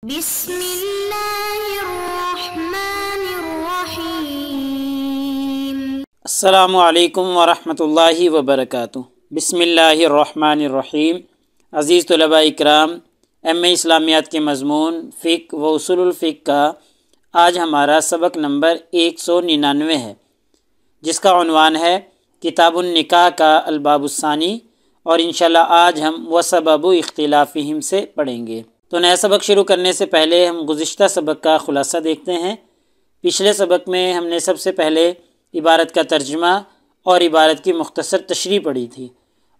بسم اللہ الرحمن الرحیم۔ السلام علیکم ورحمۃ اللہ وبرکاتہ۔ بسم اللہ الرحمن الرحیم۔ عزیز طلباء اکرام، ایم اے اسلامیات کے مضمون فقہ و اصول الفقہ کا آج ہمارا سبق نمبر 199 ہے، جس کا عنوان ہے کتاب النکاح کا الباب الثانی، اور انشاءاللہ آج ہم وسبب اختلافہم سے پڑھیں گے۔ تو نیا سبق شروع کرنے سے پہلے ہم گزشتہ سبق کا خلاصہ دیکھتے ہیں۔ پچھلے سبق میں ہم نے سب سے پہلے عبارت کا ترجمہ اور عبارت کی مختصر تشریح پڑھی تھی،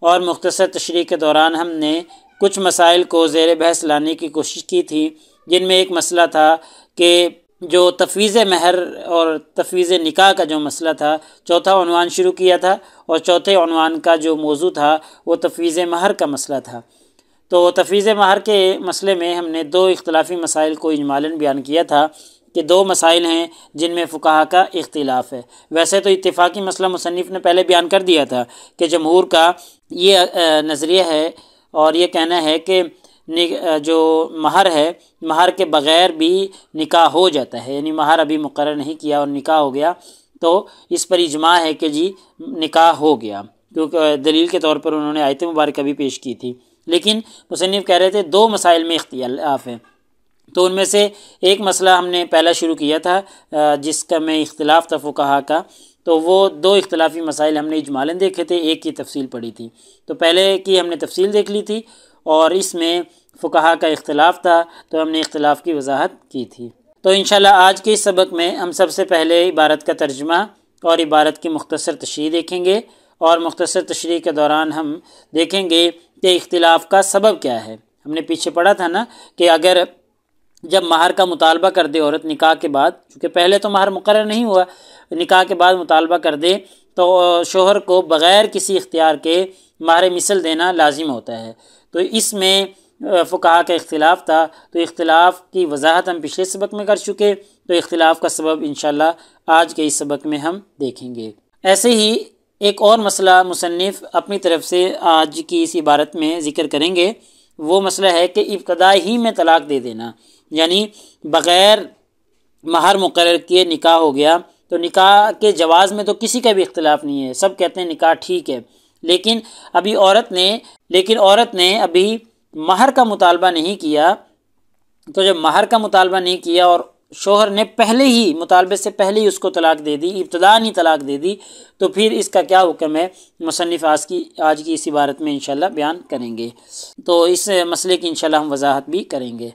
اور مختصر تشریح کے دوران ہم نے کچھ مسائل کو زیر بحث لانے کی کوشش کی تھی، جن میں ایک مسئلہ تھا کہ جو تفویض مہر اور تفویض نکاح کا جو مسئلہ تھا، چوتھا عنوان شروع کیا تھا، اور چوتھے عنوان کا جو موضوع تھا وہ تفویض مہر کا مسئلہ تھا۔ تو تفویض مہر کے مسئلے میں ہم نے دو اختلافی مسائل کو اجمالاً بیان کیا تھا کہ دو مسائل ہیں جن میں فقہا کا اختلاف ہے۔ ویسے تو اتفاقی مسئلہ مصنف نے پہلے بیان کر دیا تھا کہ جمہور کا یہ نظریہ ہے اور یہ کہنا ہے کہ جو مہر ہے، مہر کے بغیر بھی نکاح ہو جاتا ہے، یعنی مہر ابھی مقرر نہیں کیا اور نکاح ہو گیا تو اس پر اجماع ہے کہ جی نکاح ہو گیا، کیونکہ دلیل کے طور پر انہوں نے آیت مبارکہ بھی پیش کی تھی۔ لیکن مصنف کہہ رہے تھے دو مسائل میں اختلاف ہے، تو ان میں سے ایک مسئلہ ہم نے پہلا شروع کیا تھا جس کا میں اختلاف تھا فقہا کا، تو وہ دو اختلافی مسائل ہم نے اجمالاً دیکھے تھے، ایک کی تفصیل پڑھی تھی۔ تو پہلے کی ہم نے تفصیل دیکھ لی تھی اور اس میں فقہا کا اختلاف تھا، تو ہم نے اختلاف کی وضاحت کی تھی۔ تو انشاءاللہ آج کے اس سبق میں ہم سب سے پہلے عبارت کا ترجمہ اور عبارت کی مختصر تشریح دیکھیں گے، اور مختصر تشریح کے دوران ہم دیکھیں گے کہ اختلاف کا سبب کیا ہے۔ ہم نے پیچھے پڑھا تھا نا کہ اگر جب مہر کا مطالبہ کر دے عورت نکاح کے بعد، چونکہ پہلے تو مہر مقرر نہیں ہوا، نکاح کے بعد مطالبہ کر دے تو شوہر کو بغیر کسی اختیار کے مہر مثل دینا لازم ہوتا ہے۔ تو اس میں فقہا کا اختلاف تھا، تو اختلاف کی وضاحت ہم پچھلے سبق میں کر چکے، تو اختلاف کا سبب انشاءاللہ آج کے اس سبق میں ہم دیکھیں گے۔ ایسے ہی ایک اور مسئلہ مصنف اپنی طرف سے آج کی اس عبارت میں ذکر کریں گے، وہ مسئلہ ہے کہ ابتدا ہی میں طلاق دے دینا، یعنی بغیر مہر مقرر کیے نکاح ہو گیا، تو نکاح کے جواز میں تو کسی کا بھی اختلاف نہیں ہے، سب کہتے ہیں نکاح ٹھیک ہے، لیکن عورت نے ابھی مہر کا مطالبہ نہیں کیا، تو جب مہر کا مطالبہ نہیں کیا اور شوہر نے پہلے ہی مطالبے سے پہلے ہی اس کو طلاق دے دی، ابتداءً ہی طلاق دے دی، تو پھر اس کا کیا حکم ہے مصنف آج کی اس عبارت میں انشاءاللہ بیان کریں گے۔ تو اس مسئلے کی انشاءاللہ ہم وضاحت بھی کریں گے۔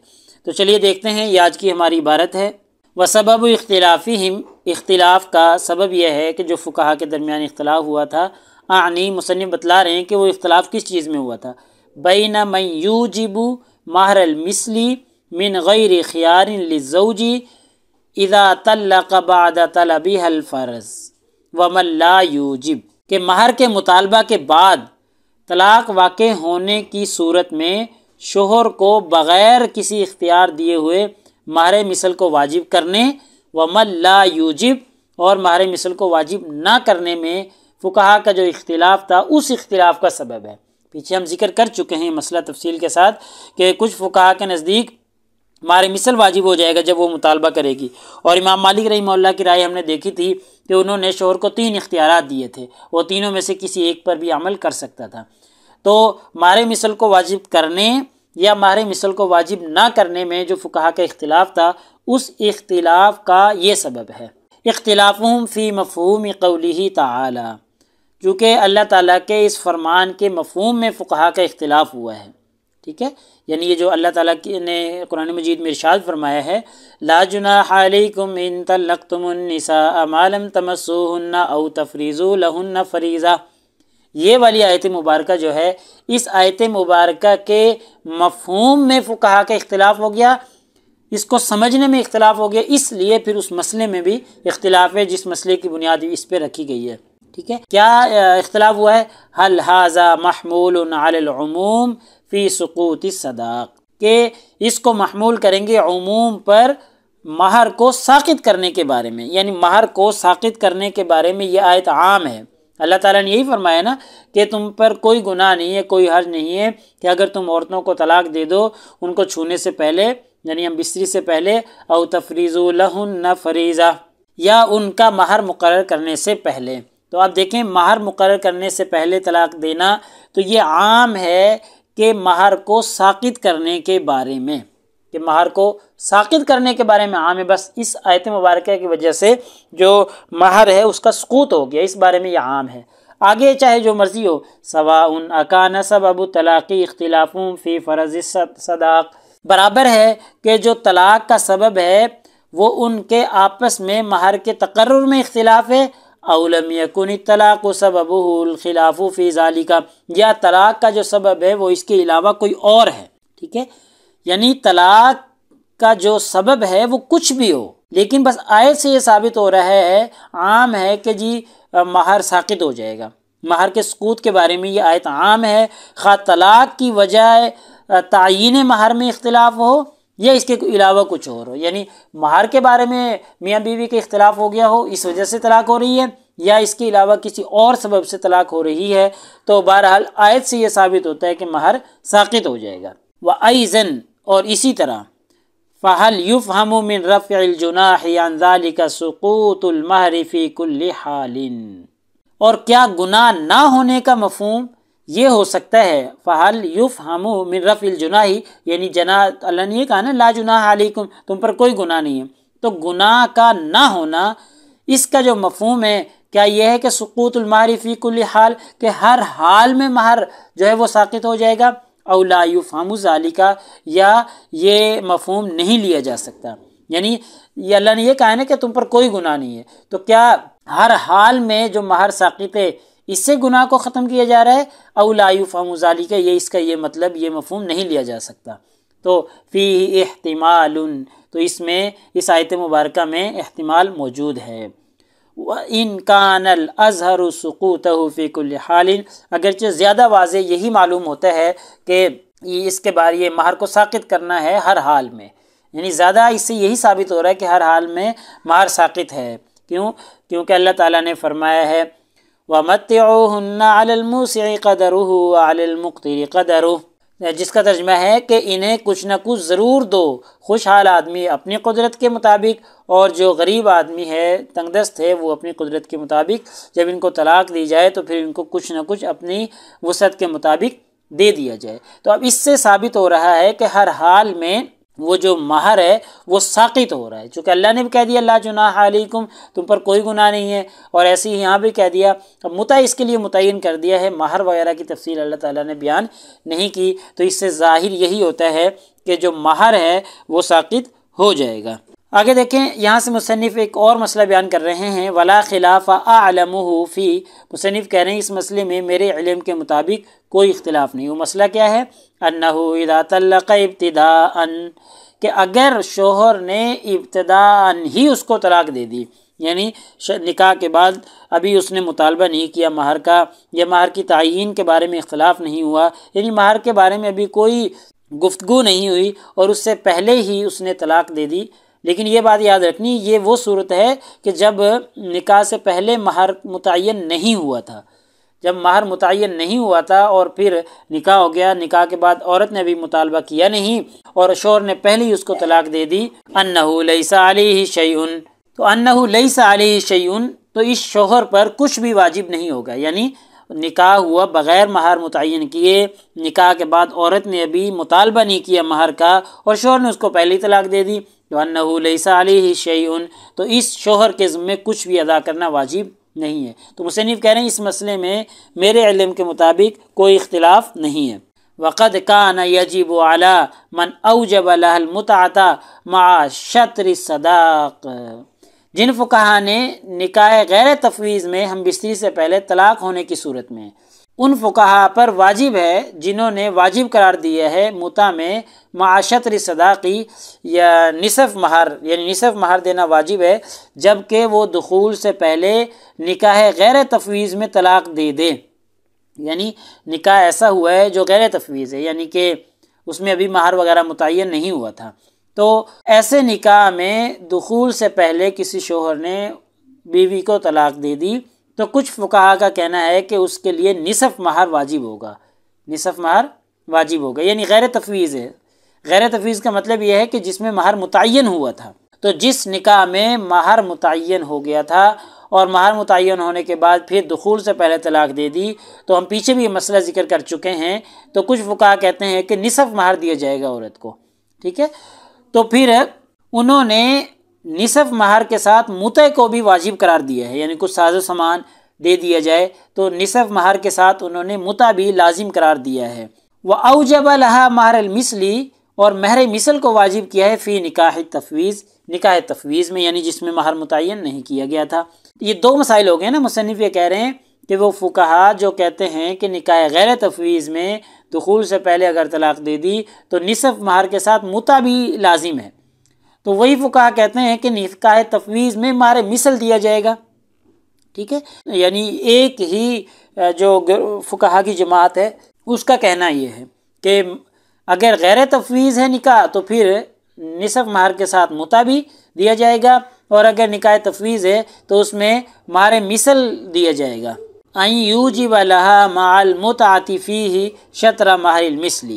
تو چلیے دیکھتے ہیں، یہ آج کی ہماری عبارت ہے۔ وسبب اختلافہم، اختلاف کا سبب یہ ہے کہ جو فقہا کے درمیان اختلاف ہوا تھا، اعنی مصنف بتلا رہے ہیں کہ وہ اختلاف کس چیز میں ہوا تھا، بین من یوجب مہر المثلی من غیر خیار للزوج اذا طلق بعد طلبها الفرض ومن لا یوجب، کہ مہر کے مطالبہ کے بعد طلاق واقع ہونے کی صورت میں شوہر کو بغیر کسی اختیار دیے ہوئے مہر مثل کو واجب کرنے، ومن لا یوجب، اور مہر مثل کو واجب نہ کرنے میں فقہا کا جو اختلاف تھا اس اختلاف کا سبب ہے۔ پیچھے ہم ذکر کر چکے ہیں مسئلہ تفصیل کے ساتھ کہ کچھ فقہا کے نزدیک مہر مثل واجب ہو جائے گا جب وہ مطالبہ کرے گی، اور امام مالک رحمہ اللہ کی رائے ہم نے دیکھی تھی کہ انہوں نے شوہر کو 3 اختیارات دیے تھے، وہ تینوں میں سے کسی ایک پر بھی عمل کر سکتا تھا۔ تو مہر مثل کو واجب کرنے یا مہر مثل کو واجب نہ کرنے میں جو فقہا کا اختلاف تھا، اس اختلاف کا یہ سبب ہے۔ اختلافہم فی مفہوم قولہ تعالی، چونکہ اللہ تعالیٰ کے اس فرمان کے مفہوم میں فقہا کا اختلاف ہوا ہے، ٹھیک ہے، یعنی یہ جو اللہ تعالیٰ نے قرآن مجید میں ارشاد فرمایا ہے، لا جناح علیکم ان طلقتم النساء ما لم تمسوہن او تفریضوا لہن فریضہ، یہ والی آیت مبارکہ جو ہے، اس آیت مبارکہ کے مفہوم میں فقہا کا اختلاف ہو گیا، اس کو سمجھنے میں اختلاف ہو گیا، اس لیے پھر اس مسئلے میں بھی اختلاف ہے جس مسئلے کی بنیاد اس پہ رکھی گئی ہے، ٹھیک ہے۔ کیا اختلاف ہوا ہے؟ هل هذا محمول على العموم فی سقوط الصداق، کہ اس کو محمول کریں گے عموم پر مہر کو ساقط کرنے کے بارے میں، یعنی مہر کو ساقط کرنے کے بارے میں یہ آیت عام ہے۔ اللہ تعالیٰ نے یہی فرمایا نا کہ تم پر کوئی گناہ نہیں ہے، کوئی حرج نہیں ہے کہ اگر تم عورتوں کو طلاق دے دو ان کو چھونے سے پہلے، یعنی ہم بستری سے پہلے، او تفریضوا لہن فریضہ، یا ان کا مہر مقرر کرنے سے پہلے۔ تو آپ دیکھیں مہر مقرر کرنے سے پہلے طلاق دینا تو یہ عام ہے کہ مہر کو ساقط کرنے کے بارے میں، کہ مہر کو ساقط کرنے کے بارے میں عام ہے، بس اس آیت مبارکہ کی وجہ سے جو مہر ہے اس کا سقوط ہو گیا، اس بارے میں یہ عام ہے۔ آگے چاہے جو مرضی ہو، سواء اکان سبب طلاقی اختلاف فی فرض صداق، برابر ہے کہ جو طلاق کا سبب ہے وہ ان کے آپس میں مہر کے تقرر میں اختلاف ہے، او لم یکن الطلاق سببہ الخلاف فی ذالک، یا طلاق کا جو سبب ہے وہ اس کے علاوہ کوئی اور ہے، ٹھیک ہے، یعنی طلاق کا جو سبب ہے وہ کچھ بھی ہو، لیکن بس آیت سے یہ ثابت ہو رہا ہے، عام ہے کہ جی مہر ساقط ہو جائے گا، مہر کے سقوط کے بارے میں یہ آیت عام ہے، خواہ طلاق کی وجہ تعیین مہر میں اختلاف ہو یا اس کے علاوہ کچھ اور ہو، یعنی مہر کے بارے میں میاں بیوی کے اختلاف ہو گیا ہو، اس وجہ سے طلاق ہو رہی ہے، یا اس کے علاوہ کسی اور سبب سے طلاق ہو رہی ہے، تو بہرحال آیت سے یہ ثابت ہوتا ہے کہ مہر ساقط ہو جائے گا۔ وَأَيْضًا، اور اسی طرح فَهَلْ يُفْهَمُ مِنْ رَفْعِ الْجُنَاحِ عَنْ ذَلِكَ سُقُوطُ الْمَهْرِ فِي كُلِّ حَالٍ، اور کیا گناہ نہ ہونے کا مفہوم یہ ہو سکتا ہے، فَهَلْ يُفْهَمُ مِنْ رَفْعِ الْجُنَاحِ، یعنی جناح، اللہ نے یہ کہا نا لا جناح علیکم، تم پر کوئی گناہ نہیں ہے، تو گناہ کا نہ ہونا، اس کا جو مفہوم ہے کیا یہ ہے کہ سقوط المہر فی کل حال، کہ ہر حال میں مہر جو ہے وہ ساقط ہو جائے گا، او لا یفہم ذالک، یا یہ مفہوم نہیں لیا جا سکتا، یعنی یہ اللہ نے یہ کہا ہے نا کہ تم پر کوئی گناہ نہیں ہے، تو کیا ہر حال میں جو مہر ساقط ہے اس سے گناہ کو ختم کیا جا رہا ہے، او لا یفہم ذالک، یہ اس کا یہ مطلب، یہ مفہوم نہیں لیا جا سکتا۔ تو فی احتمال، تو اس میں اس آیت مبارکہ میں احتمال موجود ہے۔ وَإِنْ كَانَ الْأَظْهَرُ سُقُوطَهُ فِي كُلِّ حَالٍ، اگرچہ زیادہ واضح یہی معلوم ہوتا ہے کہ اس کے بعد یہ مہر کو ساقط کرنا ہے ہر حال میں، یعنی زیادہ اس سے یہی ثابت ہو رہا ہے کہ ہر حال میں مہر ساقط ہے۔ کیوں؟ کیونکہ اللہ تعالیٰ نے فرمایا ہے وَمَتِّعُوهُنَّ عَلَى الْمُوسِعِ قَدَرُهُ وَعَلَى الْمُقْتِرِ قَدَرُهُ، جس کا ترجمہ ہے کہ انہیں کچھ نہ کچھ ضرور دو، خوشحال آدمی اپنی قدرت کے مطابق، اور جو غریب آدمی ہے، تنگ دست ہے، وہ اپنی قدرت کے مطابق، جب ان کو طلاق دی جائے تو پھر ان کو کچھ نہ کچھ اپنی وسعت کے مطابق دے دیا جائے۔ تو اب اس سے ثابت ہو رہا ہے کہ ہر حال میں وہ جو مہر ہے وہ ساقط ہو رہا ہے، چونکہ اللہ نے بھی کہہ دیا لا جناح علیکم، تم پر کوئی گناہ نہیں ہے، اور ایسے ہی یہاں بھی کہہ دیا، اب متع اس کے لیے متعین کر دیا ہے، مہر وغیرہ کی تفصیل اللہ تعالیٰ نے بیان نہیں کی، تو اس سے ظاہر یہی ہوتا ہے کہ جو مہر ہے وہ ساقط ہو جائے گا۔ آگے دیکھیں، یہاں سے مصنف ایک اور مسئلہ بیان کر رہے ہیں، ولا خلاف اعلمہ فی، مصنف کہہ رہے ہیں اس مسئلے میں میرے علم کے مطابق کوئی اختلاف نہیں۔ وہ مسئلہ کیا ہے؟ انہ اذا طلق ابتداء، کہ اگر شوہر نے ابتداء ہی اس کو طلاق دے دی، یعنی نکاح کے بعد ابھی اس نے مطالبہ نہیں کیا مہر کا، یا مہر کی تعیین کے بارے میں اختلاف نہیں ہوا، یعنی مہر کے بارے میں ابھی کوئی گفتگو نہیں ہوئی، اور اس سے پہلے ہی اس نے طلاق دے دی، لیکن یہ بات یاد رکھنی، یہ وہ صورت ہے کہ جب نکاح سے پہلے مہر متعین نہیں ہوا تھا، جب مہر متعین نہیں ہوا تھا اور پھر نکاح ہو گیا، نکاح کے بعد عورت نے بھی مطالبہ کیا نہیں اور شوہر نے پہلے ہی اس کو طلاق دے دی، انہ لیس علیہ شیء، تو انہ لیس علیہ شیء، تو اس شوہر پر کچھ بھی واجب نہیں ہوگا، یعنی نکاح ہوا بغیر مہر متعین کیے، نکاح کے بعد عورت نے ابھی مطالبہ نہیں کیا مہر کا اور شوہر نے اس کو پہلے ہی طلاق دے دی، تو انہ لیس علیہ شیء، تو اس شوہر کے ذمے کچھ بھی ادا کرنا واجب نہیں ہے۔ تو مصنف کہہ رہے ہیں اس مسئلے میں میرے علم کے مطابق کوئی اختلاف نہیں ہے۔ وقد كان يجب على من اوجب لها المتعة مع شطر الصداق، جن فقہا نے نکاح غیر تفویض میں ہم بستری سے پہلے طلاق ہونے کی صورت میں، ان فقہا پر واجب ہے جنہوں نے واجب قرار دیا ہے متع میں مع شطر صداقی، یا نصف مہر، یعنی نصف مہر دینا واجب ہے جبکہ وہ دخول سے پہلے نکاح غیر تفویض میں طلاق دے دے، یعنی نکاح ایسا ہوا ہے جو غیر تفویض ہے، یعنی کہ اس میں ابھی مہر وغیرہ متعین نہیں ہوا تھا، تو ایسے نکاح میں دخول سے پہلے کسی شوہر نے بیوی کو طلاق دے دی، تو کچھ فقہا کا کہنا ہے کہ اس کے لیے نصف مہر واجب ہوگا، نصف مہر واجب ہوگا، یعنی غیر تفویض ہے، غیر تفویض کا مطلب یہ ہے کہ جس میں مہر متعین ہوا تھا۔ تو جس نکاح میں مہر متعین ہو گیا تھا اور مہر متعین ہونے کے بعد پھر دخول سے پہلے طلاق دے دی، تو ہم پیچھے بھی یہ مسئلہ ذکر کر چکے ہیں، تو کچھ فقہا کہتے ہیں کہ نصف مہر دیا جائے گا عورت کو، ٹھیک ہے۔ تو پھر انہوں نے نصف مہر کے ساتھ متع کو بھی واجب قرار دیا ہے، یعنی کچھ ساز و سامان دے دیا جائے، تو نصف مہر کے ساتھ انہوں نے متع بھی لازم قرار دیا ہے۔ وَأَوْجَبَ لَهَا مَهْرَ الْمِثْلِ، اور مہر مثل کو واجب کیا ہے فی نکاح تفویض، نکاح تفویض میں، یعنی جس میں مہر متعین نہیں کیا گیا تھا۔ یہ دو مسائل ہو گئے نا، مصنف یہ کہہ رہے ہیں کہ وہ فقہا جو کہتے ہیں کہ نکاح غیر تفویض میں دخول سے پہلے اگر طلاق دے دی تو نصف مہر کے ساتھ متع بھی لازم ہے، تو وہی فقہا کہتے ہیں کہ نکاح تفویض میں مہر مثل دیا جائے گا، ٹھیک ہے۔ یعنی ایک ہی جو فقہا کی جماعت ہے اس کا کہنا یہ ہے کہ اگر غیر تفویض ہے نکاح تو پھر نصف مہر کے ساتھ متع بھی دیا جائے گا، اور اگر نکاح تفویض ہے تو اس میں مہر مثل دیا جائے گا۔ ان یوجب لها مع المتعة فیہ شطر مہر المثل،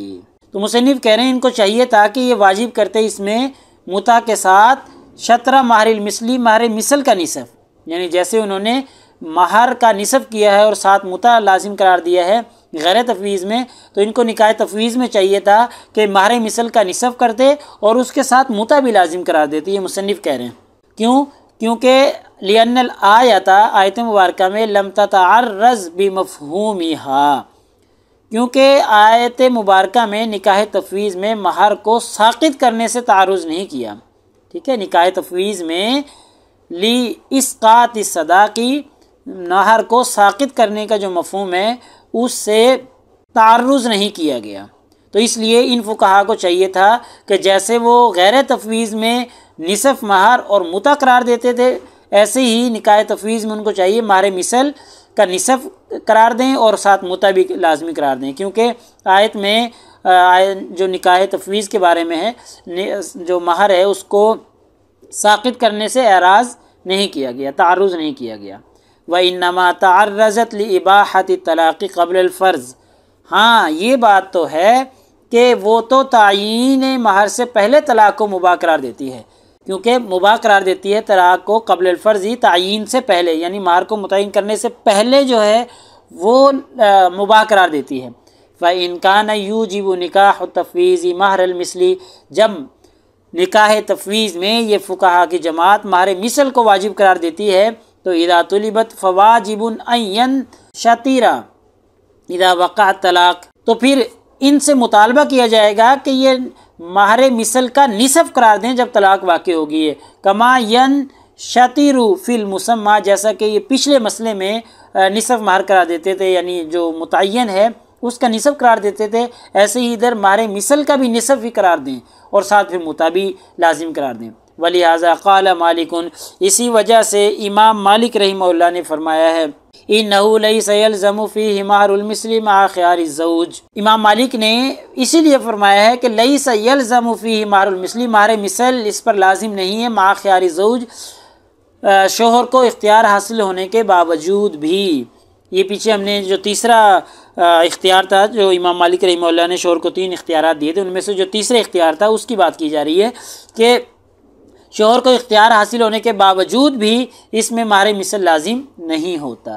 تو مصنف کہہ رہے ہیں ان کو چاہیے تھا کہ یہ واجب کرتے اس میں متع کے ساتھ شطر مہر المثل، مہر مثل کا نصف، یعنی جیسے انہوں نے مہر کا نصف کیا ہے اور ساتھ متع لازم قرار دیا ہے غیر تفویض میں، تو ان کو نکاح تفویض میں چاہیے تھا کہ مہر مثل کا نصف کرتے اور اس کے ساتھ متع بھی لازم قرار دیتے۔ یہ مصنف کہہ رہے ہیں کیوں؟ کیونکہ لأن الآیۃ، آیت مبارکہ میں لم تتعرض بمفہومہا، کیونکہ آیت مبارکہ میں نکاح تفویض میں مہر کو ساقط کرنے سے تعرض نہیں کیا، ٹھیک ہے۔ نکاح تفویض میں لِإِسْقَاطِ الصَّدَاقِ، مہر کو ساقط کرنے کا جو مفہوم ہے اس سے تعرض نہیں کیا گیا، تو اس لیے ان فقہا کو چاہیے تھا کہ جیسے وہ غیر تفویض میں نصف مہر اور متع قرار دیتے تھے، ایسے ہی نکاح تفویض میں ان کو چاہیے مہر مثل کا نصف قرار دیں اور ساتھ متع بھی لازمی قرار دیں، کیونکہ آیت میں جو نکاح تفویض کے بارے میں ہے جو مہر ہے اس کو ساقط کرنے سے اعراض نہیں کیا گیا، تعرض نہیں کیا گیا۔ وَإِنَّمَا تَعَرَّضَتْ لِإِبَاحَةِ الطَّلَاقِ قَبْلَ الْفَرْضِ، ہاں یہ بات تو ہے کہ وہ تو تعیین مہر سے پہلے طلاق کو مباح قرار دیتی ہے، کیونکہ مباح قرار دیتی ہے طلاق کو قبل الفرض، ہی تعیین سے پہلے، یعنی مہر کو متعین کرنے سے پہلے جو ہے وہ مباح قرار دیتی ہے۔ فَإِنْ كَانَ يُوجِبُ نِكَاحُ التَّفْوِيضِ مَهْرَ الْمِثْلِ، جب نکاح تفویض میں یہ فقہا کی جماعت مہر مثل کو واجب قرار دیتی ہے تو اذا طلبت فواجب ان ينشطر اذا وقع الطلاق، تو پھر ان سے مطالبہ کیا جائے گا کہ یہ مہر مثل کا نصف قرار دیں جب طلاق واقع ہوگی ہے، کما ينشطر فی المسمى، جیسا کہ یہ پچھلے مسئلے میں نصف مہر قرار دیتے تھے، یعنی جو متعین ہے اس کا نصف قرار دیتے تھے، ایسے ہی ادھر مہر مثل کا بھی نصف ہی قرار دیں اور ساتھ پھر متع بھی لازم قرار دیں۔ وَلِهَذَا قَالَ مَالِكٌ، اسی وجہ سے امام مالک رحمہ اللہ نے فرمایا ہے إِنَّهُ لَيْسَ يَلْزَمُ فِيهِ مَهْرُ الْمِثْلِ مَعَ خِيَارِ الزَّوْجِ، امام مالک نے اسی لیے فرمایا ہے کہ لَيْسَ يَلْزَمُ فِيهِ مَهْرُ الْمِثْلِ، مہر مثل اس پر لازم نہیں ہے، مع خیار الزوج، شوہر کو اختیار حاصل ہونے کے باوجود بھی۔ یہ پیچھے ہم نے جو تیسرا اختیار تھا جو امام مالک رحمہ اللہ نے شوہر کو 3 اختیارات دیے تھے، ان میں سے جو تیسرا اختیار تھا اس کی بات کی جا رہی ہے کہ شوہر کو اختیار حاصل ہونے کے باوجود بھی اس میں مہر مثل لازم نہیں ہوتا۔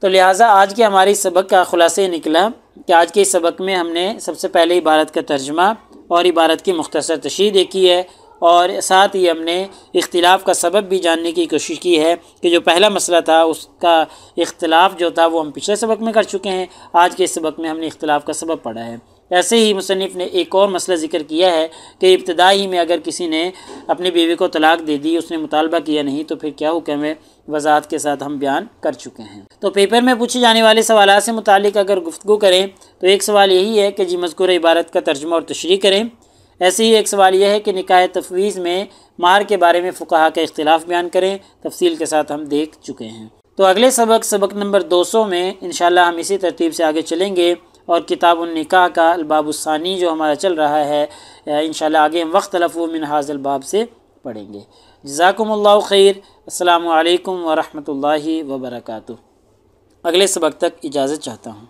تو لہٰذا آج کے ہماری سبق کا خلاصہ نکلا کہ آج کے اس سبق میں ہم نے سب سے پہلے عبارت کا ترجمہ اور عبارت کی مختصر تشریح دیکھی ہے، اور ساتھ ہی ہم نے اختلاف کا سبب بھی جاننے کی کوشش کی ہے کہ جو پہلا مسئلہ تھا اس کا اختلاف جو تھا وہ ہم پچھلے سبق میں کر چکے ہیں، آج کے اس سبق میں ہم نے اختلاف کا سبب پڑھا ہے۔ ایسے ہی مصنف نے ایک اور مسئلہ ذکر کیا ہے کہ ابتدائی میں اگر کسی نے اپنی بیوی کو طلاق دے دی، اس نے مطالبہ کیا نہیں، تو پھر کیا حکم ہے، وضاحت کے ساتھ ہم بیان کر چکے ہیں۔ تو پیپر میں پوچھے جانے والے سوالات سے متعلق اگر گفتگو کریں تو ایک سوال یہی ہے کہ جی مذکورہ عبارت کا ترجمہ اور تشریح کریں۔ ایسے ہی ایک سوال یہ ہے کہ نکاح تفویض میں مہر کے بارے میں فقہا کا اختلاف بیان کریں، تفصیل کے ساتھ ہم دیکھ چکے ہیں۔ تو اگلے سبق نمبر 200 میں انشاءاللہ ہم اسی ترتیب سے آگے چلیں گے، اور کتاب النکاح کا الباب الثانی جو ہمارا چل رہا ہے انشاءاللہ آگے ہم وقت تلفو من حاضر الباب سے پڑھیں گے۔ جزاکم اللہ خیر، السلام علیکم ورحمۃ اللہ وبرکاتہ۔ اگلے سبق تک اجازت چاہتا ہوں۔